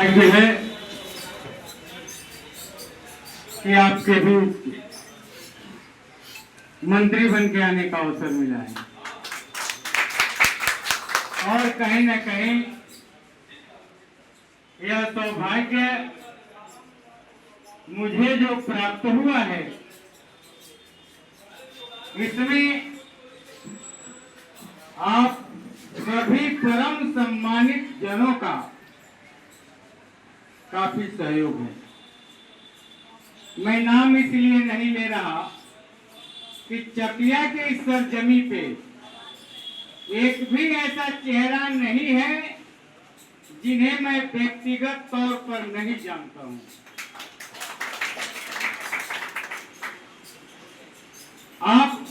है कि आपके बीच मंत्री बन के आने का अवसर मिला है और कहीं न कहीं यह सौभाग्य मुझे जो प्राप्त हुआ है इसमें आप सभी परम सम्मानित जनों का काफी सहयोग है। मैं नाम इसलिए नहीं ले रहा कि चकिया के इस सरजमी पे एक भी ऐसा चेहरा नहीं है जिन्हें मैं व्यक्तिगत तौर पर नहीं जानता हूं। आप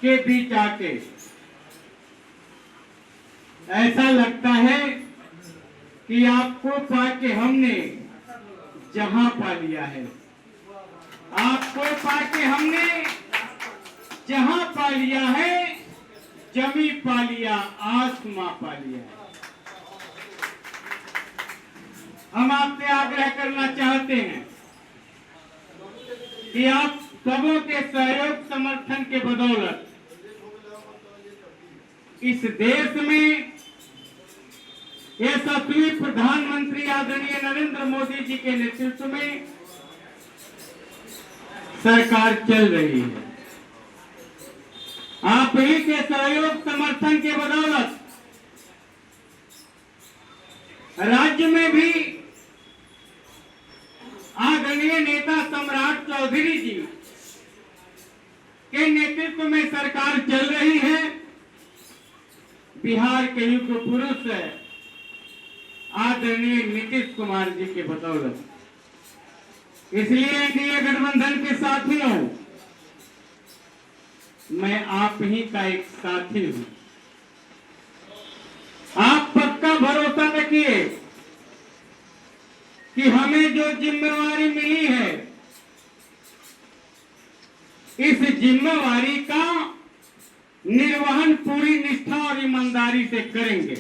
के बीच आके ऐसा लगता है कि आपको पाके हमने जहां पा लिया है, आपको पाके हमने जहां पा लिया है, जमी पा लिया, आसमां पा लिया है। हम आपसे आग्रह करना चाहते हैं कि आप सबों के सहयोग समर्थन के बदौलत इस देश में यशस्वी प्रधानमंत्री आदरणीय नरेंद्र मोदी जी के नेतृत्व में सरकार चल रही है। आप ही के सहयोग समर्थन के बदौलत राज्य में भी आदरणीय नेता सम्राट चौधरी जी के नेतृत्व में सरकार चल रही है। बिहार के युग पुरुष आदरणीय नीतीश कुमार जी के बदौलत। इसलिए एनडीए गठबंधन के साथियों, मैं आप ही का एक साथी हूं। आप पक्का भरोसा रखिए कि हमें जो जिम्मेवारी मिली है इस जिम्मेवारी का निर्वहन पूरी निष्ठा और ईमानदारी से करेंगे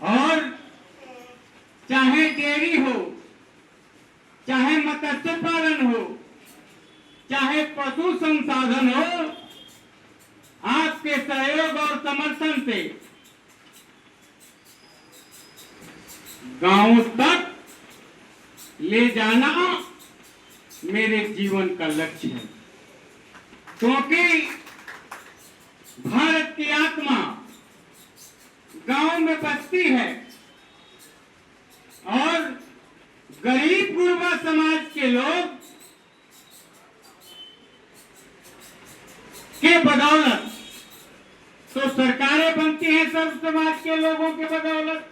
और चाहे डेयरी हो, चाहे मत्स्य पालन हो, चाहे पशु संसाधन हो, आपके सहयोग और समर्थन से गांव तक ले जाना मेरे जीवन का लक्ष्य है। क्योंकि भारत की आत्मा गांव में बसती है और गरीब गुरबा समाज के लोग के बदौलत तो सरकारें बनती हैं, सब समाज के लोगों के बदौलत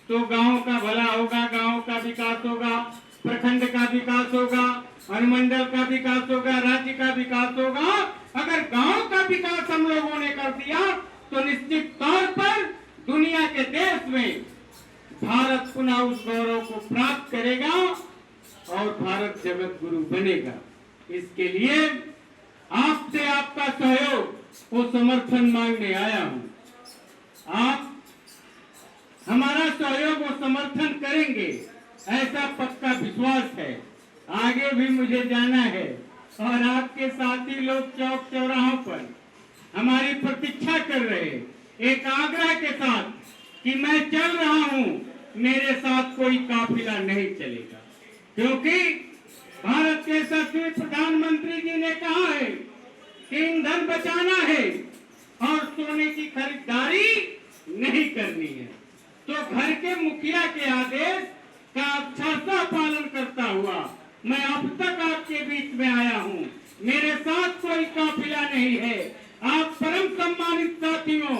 तो गांव का भला होगा, गांव का विकास होगा, प्रखंड का विकास होगा, अनुमंडल का विकास होगा, राज्य का विकास होगा। अगर गांव का विकास हम लोगों ने कर दिया तो निश्चित तौर पर दुनिया के देश में भारत पुनः उस गौरव को प्राप्त करेगा और भारत जगत गुरु बनेगा। इसके लिए आपसे आपका सहयोग वो समर्थन मांगने आया हूं। आप हमारा सहयोग और समर्थन करेंगे ऐसा पक्का विश्वास है। आगे भी मुझे जाना है और आपके साथी लोग चौक चौराहों पर हमारी प्रतीक्षा कर रहे एक आग्रह के साथ कि मैं चल रहा हूं, मेरे साथ कोई काफिला नहीं चलेगा, क्योंकि भारत के यशस्वी प्रधानमंत्री जी ने कहा है कि ईंधन बचाना है और सोने की खरीदारी नहीं करनी है। तो घर के मुखिया के आदेश का अक्षरशः पालन करता हुआ मैं अब तक आपके बीच में आया हूं। मेरे साथ कोई काफिला नहीं है। आप परम सम्मानित साथियों,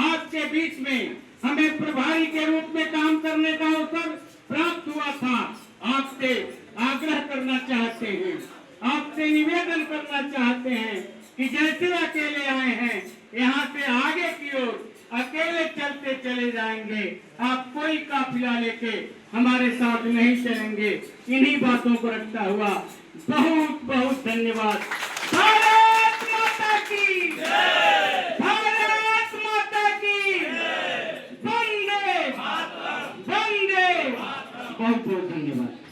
आपके बीच में हमें प्रभारी के रूप में काम करने का अवसर प्राप्त हुआ था। आपसे आग्रह करना चाहते हैं, आपसे निवेदन करना चाहते हैं कि जैसे अकेले आए हैं यहाँ से आगे की ओर अकेले चलते चले जाएंगे। आप कोई काफिला लेके हमारे साथ नहीं चलेंगे। इन्हीं बातों को रखता हुआ बहुत बहुत धन्यवाद। भारत माता की जय! भारत माता की जय! बहुत बहुत धन्यवाद।